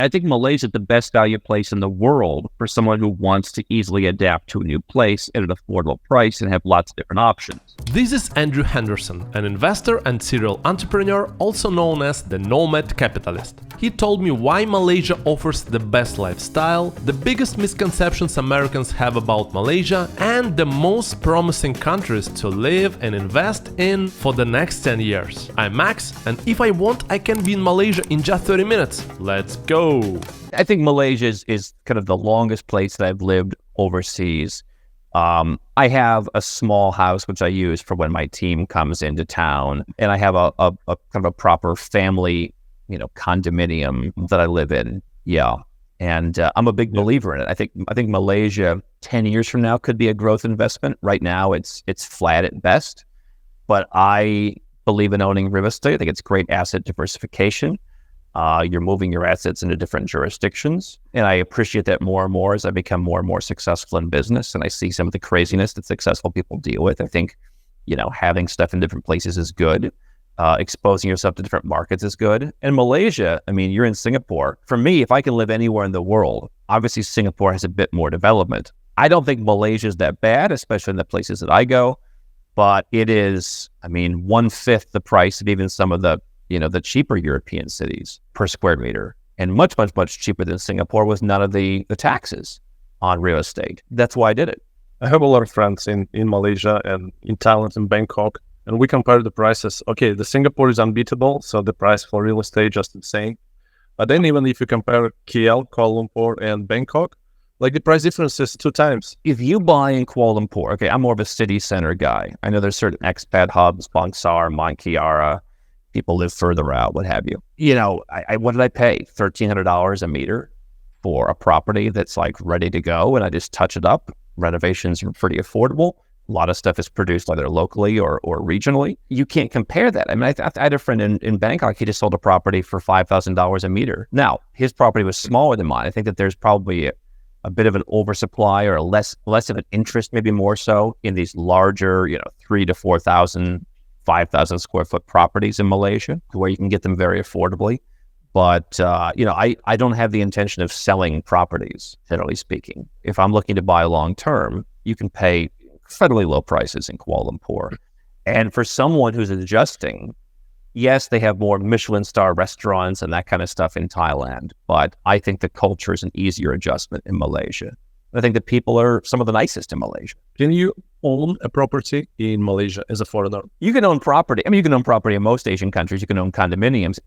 I think Malaysia is the best value place in the world for someone who wants to easily adapt to a new place at an affordable price and have lots of different options. This is Andrew Henderson, an investor and serial entrepreneur, also known as the Nomad Capitalist. He told me why Malaysia offers the best lifestyle, the biggest misconceptions Americans have about Malaysia, and the most promising countries to live and invest in for the next 10 years. I'm Max, and if I want, I can be in Malaysia in just 30 minutes. Let's go! I think Malaysia is kind of the longest place that I've lived overseas. I have a small house which I use for when my team comes into town, and I have a kind of a proper family, condominium that I live in. Yeah, and I'm a big believer in it. I think Malaysia 10 years from now could be a growth investment. Right now, it's flat at best, but I believe in owning real estate. I think it's great asset diversification. You're moving your assets into different jurisdictions. And I appreciate that more and more as I become more and more successful in business. And I see some of the craziness that successful people deal with. I think, having stuff in different places is good. Exposing yourself to different markets is good. And Malaysia, you're in Singapore. For me, if I can live anywhere in the world, obviously Singapore has a bit more development. I don't think Malaysia is that bad, especially in the places that I go. But it is, 1/5 the price of even some of the cheaper European cities per square meter, and much, much, much cheaper than Singapore with none of the taxes on real estate. That's why I did it. I have a lot of friends in Malaysia and in Thailand and Bangkok, and we compare the prices. Okay, the Singapore is unbeatable, so the price for real estate just insane. But then even if you compare KL, Kuala Lumpur, and Bangkok, like the price difference is 2 times. If you buy in Kuala Lumpur, okay, I'm more of a city center guy. I know there's certain expat hubs, Bangsar, Mont Kiara. People live further out, what have you. What did I pay? $1,300 a meter for a property that's like ready to go, and I just touch it up. Renovations are pretty affordable. A lot of stuff is produced either locally or regionally. You can't compare that. I had a friend in Bangkok. He just sold a property for $5,000 a meter. Now, his property was smaller than mine. I think that there's probably a bit of an oversupply or less of an interest, maybe more so, in these larger, 3,000 to 4,000 5,000 square foot properties in Malaysia where you can get them very affordably. But, I don't have the intention of selling properties, generally speaking. If I'm looking to buy long term, you can pay incredibly low prices in Kuala Lumpur. And for someone who's adjusting, yes, they have more Michelin star restaurants and that kind of stuff in Thailand, but I think the culture is an easier adjustment in Malaysia. I think the people are some of the nicest in Malaysia. Can you own a property in Malaysia as a foreigner? You can own property. You can own property in most Asian countries. You can own condominiums.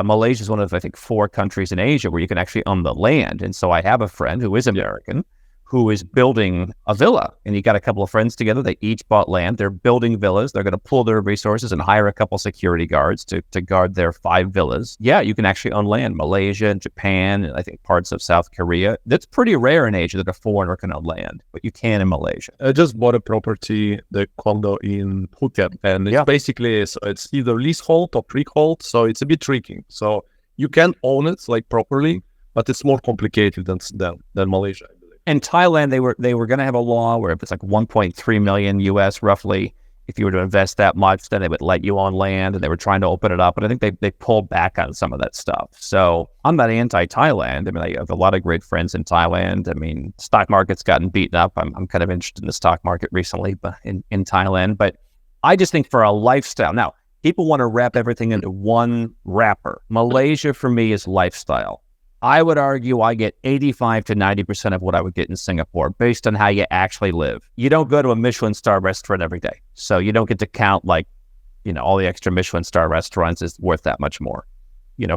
Malaysia is one of, 4 countries in Asia where you can actually own the land. And so I have a friend who is American who is building a villa. And he got a couple of friends together. They each bought land. They're building villas. They're going to pool their resources and hire a couple security guards to guard their 5 villas. Yeah, you can actually own land. Malaysia and Japan, and I think parts of South Korea. That's pretty rare in Asia that a foreigner can own land, but you can in Malaysia. I just bought a property, the condo in Phuket, and it's basically, it's either leasehold or freehold, so it's a bit tricky. So you can own it properly, but it's more complicated than Malaysia. In Thailand, they were going to have a law where if it's like 1.3 million US roughly, if you were to invest that much, then they would let you on land, and they were trying to open it up. But I think they pulled back on some of that stuff. So I'm not anti-Thailand. I have a lot of great friends in Thailand. Stock market's gotten beaten up. I'm kind of interested in the stock market recently, but in Thailand. But I just think for a lifestyle. Now, people want to wrap everything into one wrapper. Malaysia for me is lifestyle. I would argue I get 85 to 90% of what I would get in Singapore based on how you actually live. You don't go to a Michelin star restaurant every day. So you don't get to count all the extra Michelin star restaurants is worth that much more.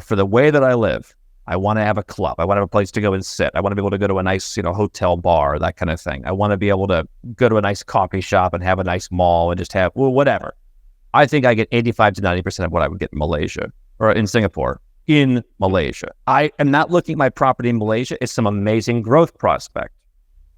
For the way that I live, I want to have a club. I want to have a place to go and sit. I want to be able to go to a nice, hotel bar, that kind of thing. I want to be able to go to a nice coffee shop and have a nice mall and just have, whatever. I think I get 85 to 90% of what I would get in Malaysia or in Singapore. In Malaysia, I am not looking at my property in Malaysia. It's some amazing growth prospect.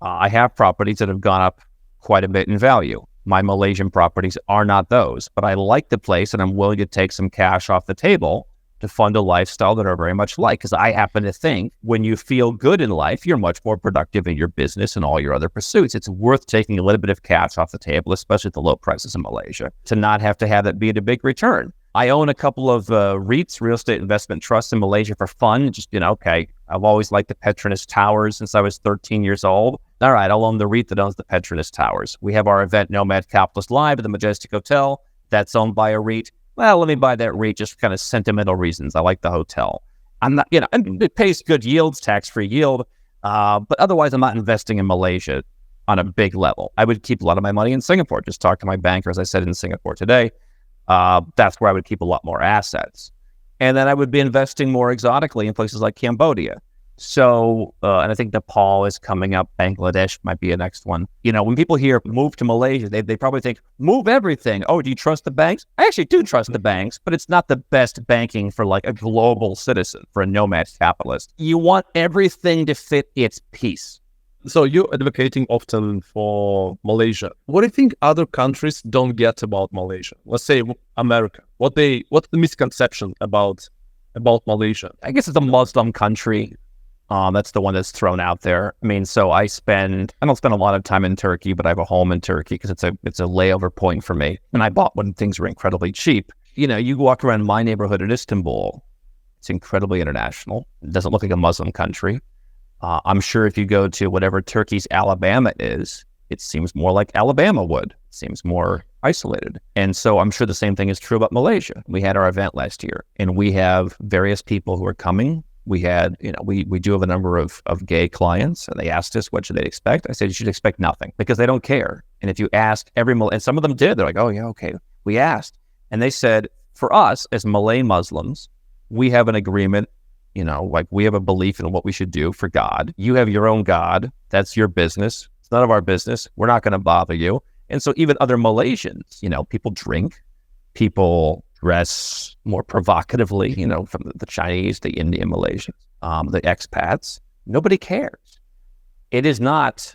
I have properties that have gone up quite a bit in value. My Malaysian properties are not those, but I like the place and I'm willing to take some cash off the table to fund a lifestyle that are very much like, because I happen to think when you feel good in life, you're much more productive in your business and all your other pursuits. It's worth taking a little bit of cash off the table, especially at the low prices in Malaysia, to not have to have that be at a big return. I own a couple of REITs, real estate investment trusts in Malaysia for fun. Just, okay, I've always liked the Petronas Towers since I was 13 years old. All right, I'll own the REIT that owns the Petronas Towers. We have our event, Nomad Capitalist Live at the Majestic Hotel. That's owned by a REIT. Well, let me buy that REIT just for kind of sentimental reasons. I like the hotel. I'm not, and it pays good yields, tax-free yield. But otherwise, I'm not investing in Malaysia on a big level. I would keep a lot of my money in Singapore. Just talk to my banker, as I said, in Singapore today. That's where I would keep a lot more assets. And then I would be investing more exotically in places like Cambodia. So, and I think Nepal is coming up. Bangladesh might be a next one. When people hear move to Malaysia, they probably think, move everything. Oh, do you trust the banks? I actually do trust the banks, but it's not the best banking for like a global citizen, for a nomad capitalist. You want everything to fit its piece. So you're advocating often for Malaysia. What do you think other countries don't get about Malaysia? Let's say America. What's the misconception about Malaysia? I guess it's a Muslim country. That's the one that's thrown out there. I mean, so I don't spend a lot of time in Turkey, but I have a home in Turkey because it's a layover point for me. And I bought when things were incredibly cheap. You walk around my neighborhood in Istanbul, it's incredibly international. It doesn't look like a Muslim country. I'm sure if you go to whatever Turkey's Alabama is, it seems more like Alabama would. It seems more isolated. And so I'm sure the same thing is true about Malaysia. We had our event last year, and we have various people who are coming. We had, we do have a number of gay clients, and they asked us, what should they expect? I said, you should expect nothing, because they don't care. And if you ask and some of them did, they're like, oh yeah, okay. We asked. And they said, for us as Malay Muslims, we have an agreement. Like we have a belief in what we should do for God. You have your own God. That's your business. It's none of our business. We're not going to bother you. And so even other Malaysians, people drink, people dress more provocatively, from the Chinese, the Indian Malaysians, the expats. Nobody cares. It is not,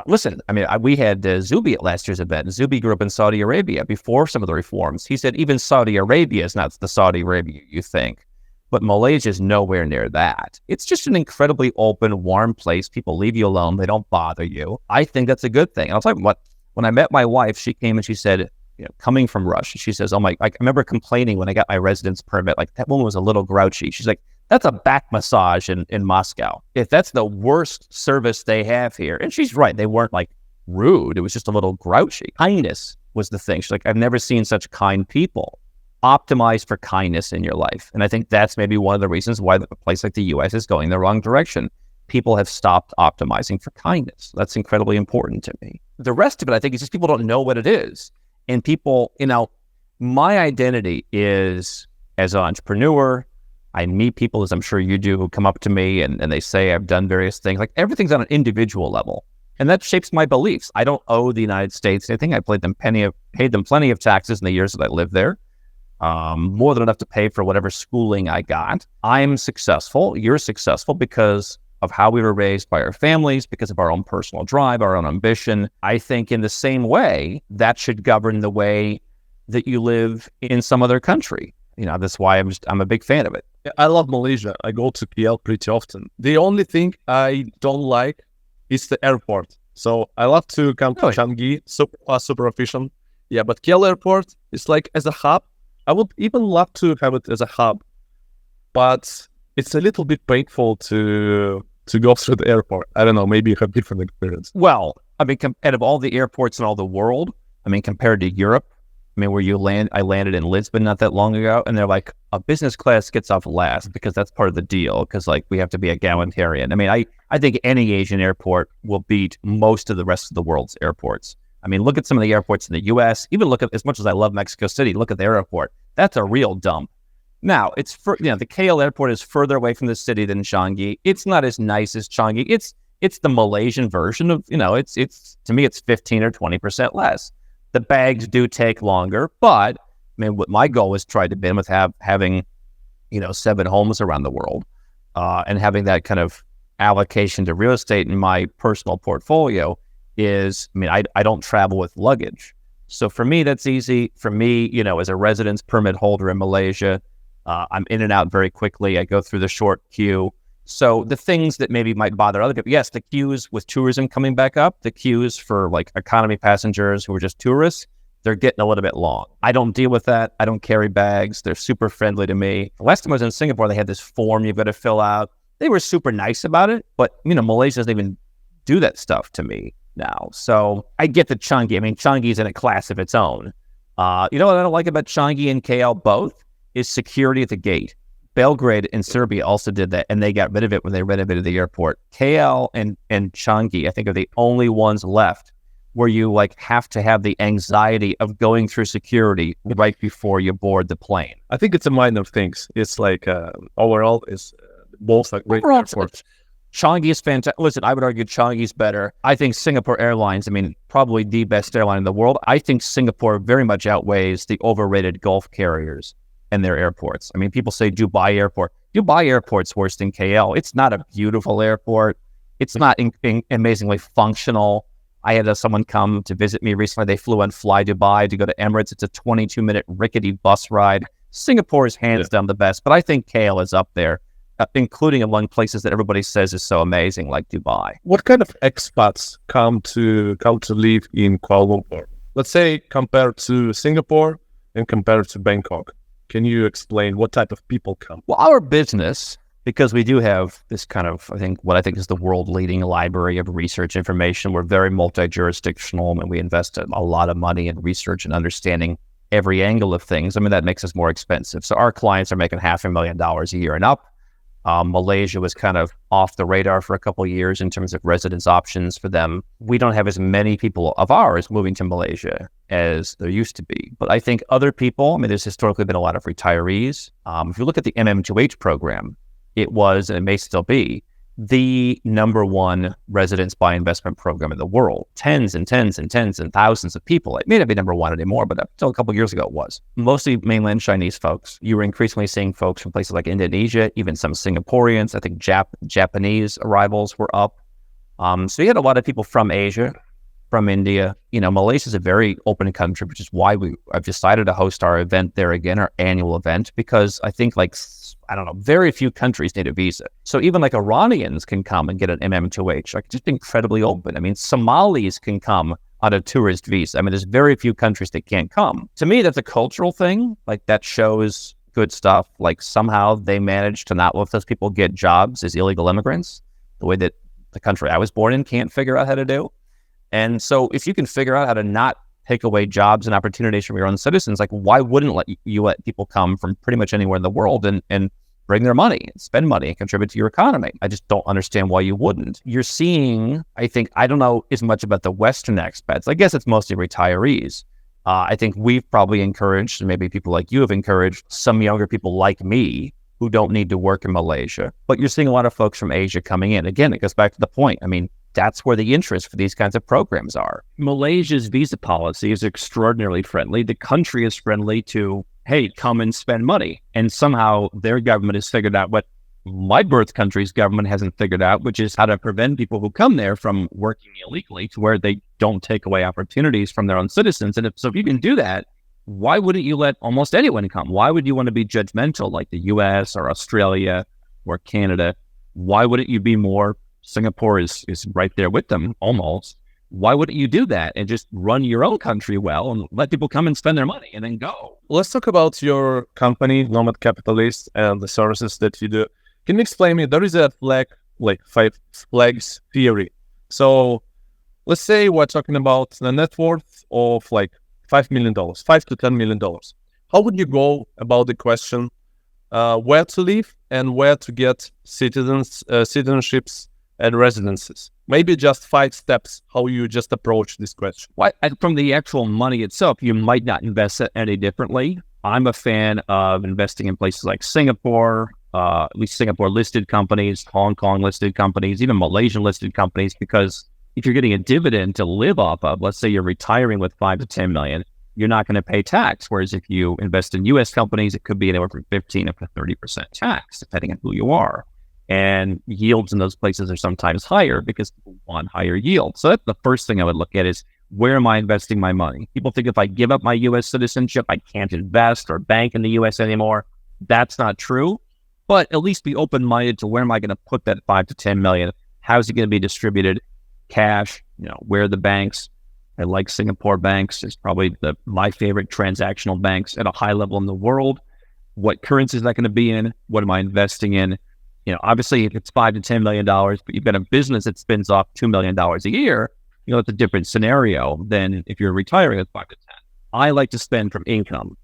listen, I mean, we had Zubi at last year's event. Zubi grew up in Saudi Arabia before some of the reforms. He said, even Saudi Arabia is not the Saudi Arabia you think. But Malaysia is nowhere near that. It's just an incredibly open, warm place. People leave you alone. They don't bother you. I think that's a good thing. And I'll tell you what, when I met my wife, she came and she said, coming from Russia, she says, I remember complaining when I got my residence permit, like that woman was a little grouchy. She's like, that's a back massage in Moscow. If that's the worst service they have here. And she's right. They weren't like rude. It was just a little grouchy. Kindness was the thing. She's like, I've never seen such kind people. Optimize for kindness in your life. And I think that's maybe one of the reasons why a place like the US is going the wrong direction. People have stopped optimizing for kindness. That's incredibly important to me. The rest of it, I think, is just people don't know what it is. And people, my identity is as an entrepreneur. I meet people, as I'm sure you do, who come up to me and they say I've done various things. Like everything's on an individual level. And that shapes my beliefs. I don't owe the United States anything. I paid them plenty of taxes in the years that I lived there. More than enough to pay for whatever schooling I got. I'm successful. You're successful because of how we were raised by our families, because of our own personal drive, our own ambition. I think in the same way, that should govern the way that you live in some other country. That's why I'm a big fan of it. I love Malaysia. I go to KL pretty often. The only thing I don't like is the airport. So I love to come to Changi, super efficient. Yeah, but KL airport is like as a hub. I would even love to have it as a hub, but it's a little bit painful to go through the airport. I don't know, maybe you have different experience. Well, I mean, out of all the airports in all the world, I mean, compared to Europe, where you land, I landed in Lisbon not that long ago, and they're like, a business class gets off last because that's part of the deal, because like we have to be egalitarian. I mean, I think any Asian airport will beat most of the rest of the world's airports. I mean, look at some of the airports in the U.S. Even look at, as much as I love Mexico City, look at the airport. That's a real dump. Now, it's the KL airport is further away from the city than Changi. It's not as nice as Changi. It's the Malaysian version of, it's to me, it's 15 or 20% less. The bags do take longer, but I mean, what my goal is try to be with having, 7 homes around the world, and having that kind of allocation to real estate in my personal portfolio is, I don't travel with luggage. So for me, that's easy. For me, as a residence permit holder in Malaysia, I'm in and out very quickly. I go through the short queue. So the things that maybe might bother other people, yes, the queues with tourism coming back up, the queues for like economy passengers who are just tourists, they're getting a little bit long. I don't deal with that. I don't carry bags. They're super friendly to me. The last time I was in Singapore, they had this form you've got to fill out. They were super nice about it, but Malaysia doesn't even do that stuff to me now. So I get the Changi. I mean, Changi is in a class of its own. You know what I don't like about Changi and KL both is security at the gate. Belgrade and Serbia also did that, and they got rid of it when they renovated the airport. KL and Changi, I think, are the only ones left where you have to have the anxiety of going through security right before you board the plane. I think it's a minor things. It's overall, it's both are great airports. Changi is fantastic. Listen, I would argue Changi is better. I think Singapore Airlines, probably the best airline in the world. I think Singapore very much outweighs the overrated Gulf carriers and their airports. People say Dubai Airport. Dubai Airport's worse than KL. It's not a beautiful airport. It's not amazingly functional. I had someone come to visit me recently. They flew on Fly Dubai to go to Emirates. It's a 22-minute rickety bus ride. Singapore is hands down the best, but I think KL is up there, including among places that everybody says is so amazing, like Dubai. What kind of expats come to live in Kuala Lumpur? Let's say compared to Singapore and compared to Bangkok. Can you explain what type of people come? Well, our business, because we do have this kind of, what I think is the world-leading library of research information. We're very multi-jurisdictional, and we invest a lot of money in research and understanding every angle of things. That makes us more expensive. So our clients are making $500,000 a year and up. Malaysia was kind of off the radar for a couple of years in terms of residence options for them. We don't have as many people of ours moving to Malaysia as there used to be. But I think other people, there's historically been a lot of retirees. If you look at the MM2H program, it was, and it may still be, the number one residence by investment program in the world. Tens and tens and tens and thousands of people. It may not be number one anymore, but up until a couple of years ago it was. Mostly mainland Chinese folks. You were increasingly seeing folks from places like Indonesia, even some Singaporeans. I think Japanese arrivals were up. So you had a lot of people from Asia, from India. Malaysia is a very open country, which is why I've decided to host our event there again, our annual event, because I think very few countries need a visa. So even Iranians can come and get an MM2H, just incredibly open. Somalis can come on a tourist visa. There's very few countries that can't come. To me, that's a cultural thing. That shows good stuff. Somehow they managed to not let those people get jobs as illegal immigrants, the way that the country I was born in can't figure out how to do. And so if you can figure out how to not take away jobs and opportunities from your own citizens, why wouldn't you let people come from pretty much anywhere in the world and bring their money and spend money and contribute to your economy? I just don't understand why you wouldn't. You're seeing, I don't know as much about the Western expats. I guess it's mostly retirees. I think we've probably encouraged, and maybe people like you have encouraged, some younger people like me who don't need to work in Malaysia. But you're seeing a lot of folks from Asia coming in. Again, it goes back to the point. That's where the interest for these kinds of programs are. Malaysia's visa policy is extraordinarily friendly. The country is friendly to, hey, come and spend money. And somehow their government has figured out what my birth country's government hasn't figured out, which is how to prevent people who come there from working illegally to where they don't take away opportunities from their own citizens. And if you can do that, why wouldn't you let almost anyone come? Why would you want to be judgmental like the US or Australia or Canada? Why wouldn't you be more? Singapore is right there with them almost. Why wouldn't you do that and just run your own country well and let people come and spend their money and then go? Let's talk about your company, Nomad Capitalist, and the services that you do. Can you explain me? There is a 5 flags theory. So let's say we're talking about the net worth of $5 million, $5 to $10 million. How would you go about the question where to live and where to get citizenships and residences? Maybe just 5 steps how you just approach this question. From the actual money itself, you might not invest it any differently. I'm a fan of investing in places like Singapore, at least Singapore listed companies, Hong Kong listed companies, even Malaysian listed companies, because if you're getting a dividend to live off of, let's say you're retiring with 5 to 10 million, you're not going to pay tax. Whereas if you invest in US companies, it could be anywhere from 15 up to 30% tax, depending on who you are. And yields in those places are sometimes higher because people want higher yield. So that's the first thing I would look at is, where am I investing my money? People think if I give up my US citizenship, I can't invest or bank in the US anymore. That's not true. But at least be open-minded to, where am I going to put that 5 to 10 million? How's it going to be distributed? Cash, where are the banks? I like Singapore banks. It's probably my favorite transactional banks at a high level in the world. What currency is that going to be in? What am I investing in? Obviously, if it's $5 to $10 million, but you've got a business that spins off $2 million a year, it's a different scenario than if you're retiring at 5 to 10. I like to spend from income.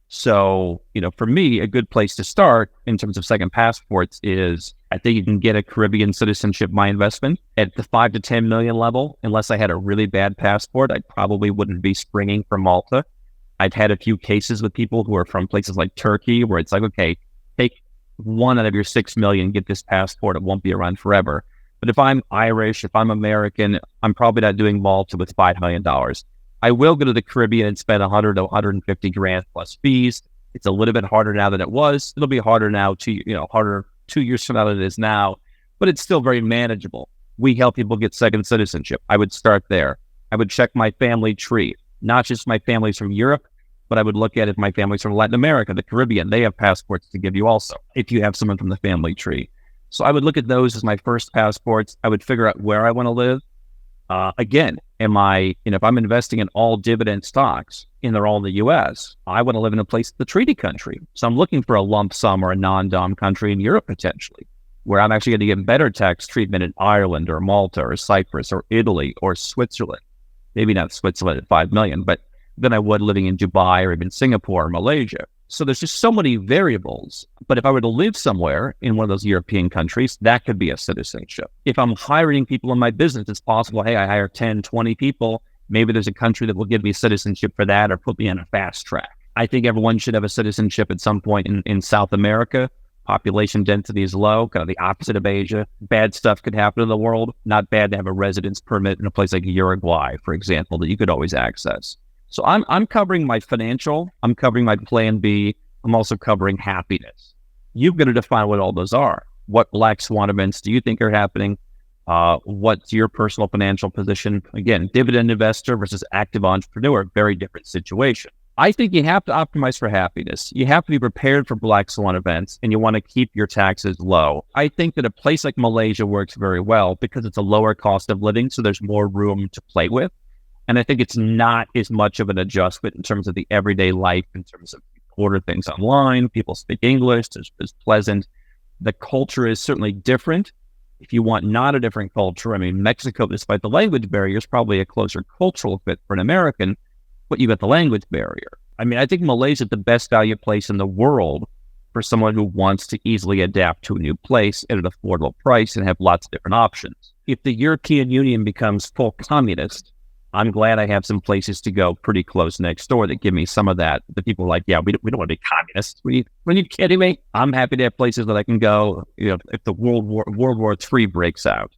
So, for me, a good place to start in terms of second passports is I think you can get a Caribbean citizenship, my investment, at the 5 to 10 million level. Unless I had a really bad passport, I probably wouldn't be springing for Malta. I've had a few cases with people who are from places like Turkey where it's like, okay, take 1 out of your 6 million, get this passport. It won't be around forever. But if I'm Irish, if I'm American, I'm probably not doing Malta with $5 million. I will go to the Caribbean and spend 100 to 150 grand plus fees. It's a little bit harder now than it was. It'll be harder now, harder 2 years from now than it is now, but it's still very manageable. We help people get second citizenship. I would start there. I would check my family tree, not just my family's from Europe, but I would look at if my family's from Latin America, the Caribbean. They have passports to give you also, if you have someone from the family tree. So I would look at those as my first passports. I would figure out where I want to live. Again, if I'm investing in all dividend stocks and they're all in the US, I want to live in a place, the treaty country. So I'm looking for a lump sum or a non-dom country in Europe potentially, where I'm actually going to get better tax treatment in Ireland or Malta or Cyprus or Italy or Switzerland. Maybe not Switzerland at 5 million, but than I would living in Dubai or even Singapore or Malaysia. So there's just so many variables. But if I were to live somewhere in one of those European countries, that could be a citizenship. If I'm hiring people in my business, it's possible, hey, I hire 10, 20 people. Maybe there's a country that will give me citizenship for that or put me on a fast track. I think everyone should have a citizenship at some point in South America. Population density is low, kind of the opposite of Asia. Bad stuff could happen in the world. Not bad to have a residence permit in a place like Uruguay, for example, that you could always access. So I'm covering my financial, I'm covering my plan B, I'm also covering happiness. You've got to define what all those are. What black swan events do you think are happening? What's your personal financial position? Again, dividend investor versus active entrepreneur, very different situation. I think you have to optimize for happiness. You have to be prepared for black swan events, and you want to keep your taxes low. I think that a place like Malaysia works very well because it's a lower cost of living, so there's more room to play with. And I think it's not as much of an adjustment in terms of the everyday life, in terms of order things online, people speak English, it's pleasant. The culture is certainly different. If you want not a different culture, Mexico, despite the language barrier, is probably a closer cultural fit for an American, but you got the language barrier. I think Malaysia is the best value place in the world for someone who wants to easily adapt to a new place at an affordable price and have lots of different options. If the European Union becomes full communist, I'm glad I have some places to go pretty close next door that give me some of that. The people are like, yeah, we don't want to be communists. Are you kidding me? I'm happy to have places that I can go, if the World War III breaks out.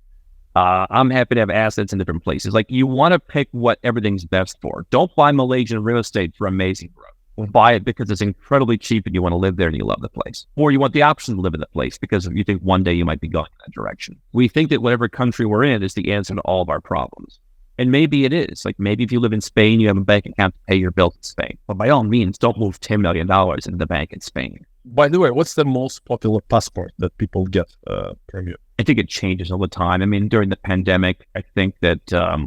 I'm happy to have assets in different places. Like, you want to pick what everything's best for. Don't buy Malaysian real estate for amazing growth. Buy it because it's incredibly cheap and you want to live there and you love the place. Or you want the option to live in the place because you think one day you might be going in that direction. We think that whatever country we're in is the answer to all of our problems. And maybe it is. Like, maybe if you live in Spain, you have a bank account to pay your bills in Spain. But by all means, don't move $10 million into the bank in Spain. By the way, what's the most popular passport that people get from you? I think it changes all the time. During the pandemic, I think that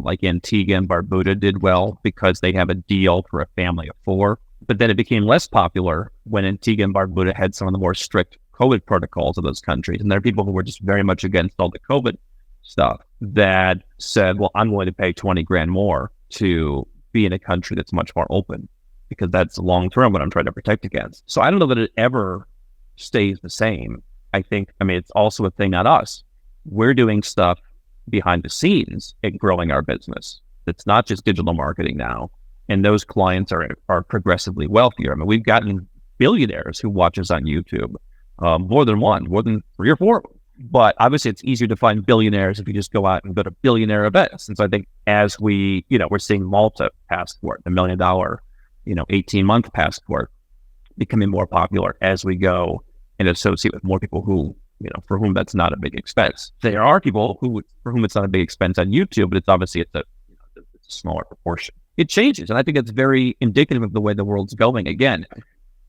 like Antigua and Barbuda did well because they have a deal for a family of 4. But then it became less popular when Antigua and Barbuda had some of the more strict COVID protocols of those countries. And there are people who were just very much against all the COVID stuff that said, well, I'm willing to pay 20 grand more to be in a country that's much more open because that's long-term what I'm trying to protect against. So I don't know that it ever stays the same. I think, it's also a thing on us. We're doing stuff behind the scenes at growing our business. It's not just digital marketing now. And those clients are progressively wealthier. We've gotten billionaires who watch us on YouTube, more than 3 or 4. But obviously it's easier to find billionaires if you just go out and go to billionaire events. And so I think as we're seeing Malta passport, the $1 million, 18-month passport becoming more popular as we go and associate with more people who, for whom that's not a big expense. There are people for whom it's not a big expense on YouTube, but it's obviously it's a smaller proportion. It changes. And I think it's very indicative of the way the world's going. Again,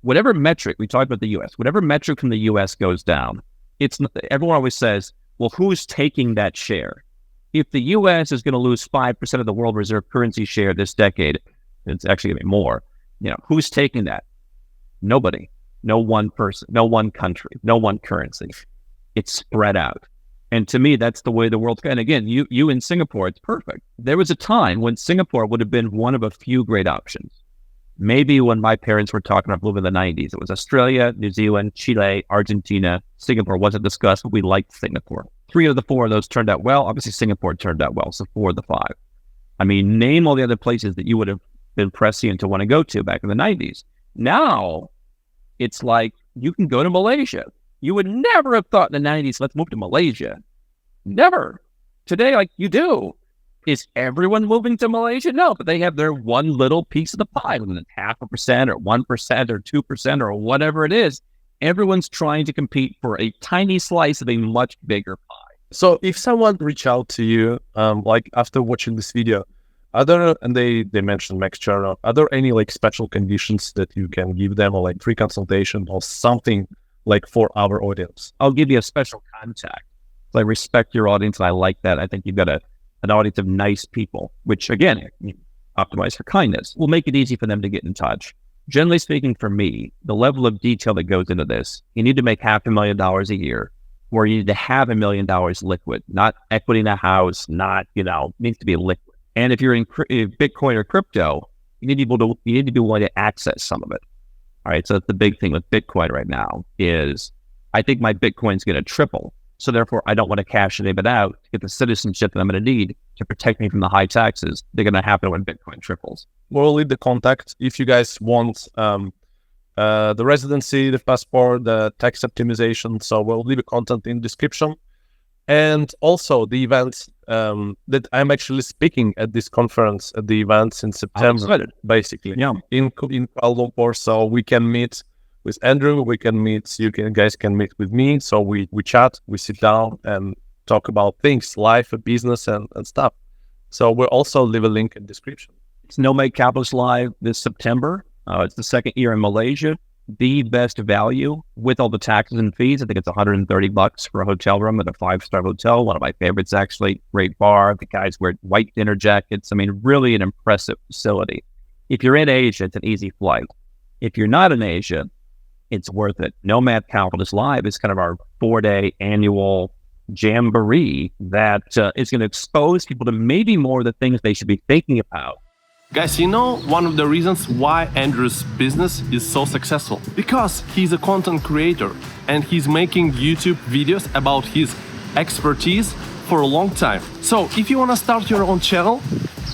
whatever metric, we talked about the US, whatever metric from the US goes down, everyone always says, well, who's taking that share? if the U.S. is going to lose 5% of the world reserve currency share this decade, it's actually going to be more. Who's taking that? Nobody. No one person, no one country, no one currency. It's spread out. And to me, that's the way the world's going. And again, you in Singapore, it's perfect. There was a time when Singapore would have been one of a few great options. Maybe when my parents were talking about moving in the 90s, it was Australia, New Zealand, Chile, Argentina. Singapore wasn't discussed, but we liked Singapore. 3 of the 4 of those turned out well. Obviously, Singapore turned out well, so 4 of the 5. I mean, name all the other places that you would have been prescient to want to go to back in the 90s. Now, it's like you can go to Malaysia. You would never have thought in the 90s, let's move to Malaysia. Never. Today, like you do. Is everyone moving to Malaysia? No, but they have their one little piece of the pie, whether it's 0.5% or 1% or 2% or whatever it is. Everyone's trying to compete for a tiny slice of a much bigger pie. So if someone reach out to you, like after watching this video, and they mentioned Max Chernov, are there any like special conditions that you can give them, or like free consultation or something like for our audience? I'll give you a special contact. I respect your audience and I like that. I think you've got an audience of nice people, which again, optimize for kindness, will make it easy for them to get in touch. Generally speaking, for me, the level of detail that goes into this, you need to make $500,000 a year, or you need to have $1 million liquid, not equity in a house, not, needs to be liquid. And if you're in Bitcoin or crypto, you need to be willing to access some of it. All right. So that's the big thing with Bitcoin right now is I think my Bitcoin's going to triple. So therefore, I don't want to cash any of it out to get the citizenship that I'm going to need to protect me from the high taxes. They're going to happen when Bitcoin triples. We'll leave the contact if you guys want the residency, the passport, the tax optimization. So we'll leave the content in the description. And also the events that I'm actually speaking at this conference, at the events in September, basically, in Kuala Lumpur. So we can meet with Andrew, guys can meet with me. So we chat, we sit down and talk about things, life, business and stuff. So we'll also leave a link in the description. It's Nomad Capitalist Live this September. It's the second year in Malaysia. The best value with all the taxes and fees. I think it's $130 for a hotel room at a 5-star hotel. One of my favorites, actually. Great bar. The guys wear white dinner jackets. I mean, really an impressive facility. If you're in Asia, it's an easy flight. If you're not in Asia, it's worth it. Nomad Capitalist Live is kind of our 4-day annual jamboree that is going to expose people to maybe more of the things they should be thinking about. Guys, one of the reasons why Andrew's business is so successful? Because he's a content creator and he's making YouTube videos about his expertise for a long time. So if you want to start your own channel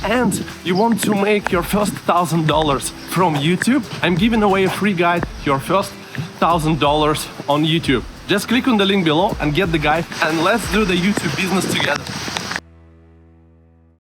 and you want to make your first $1,000 from YouTube, I'm giving away a free guide, your first $1,000 on YouTube. Just click on the link below and get the guide, and let's do the YouTube business together.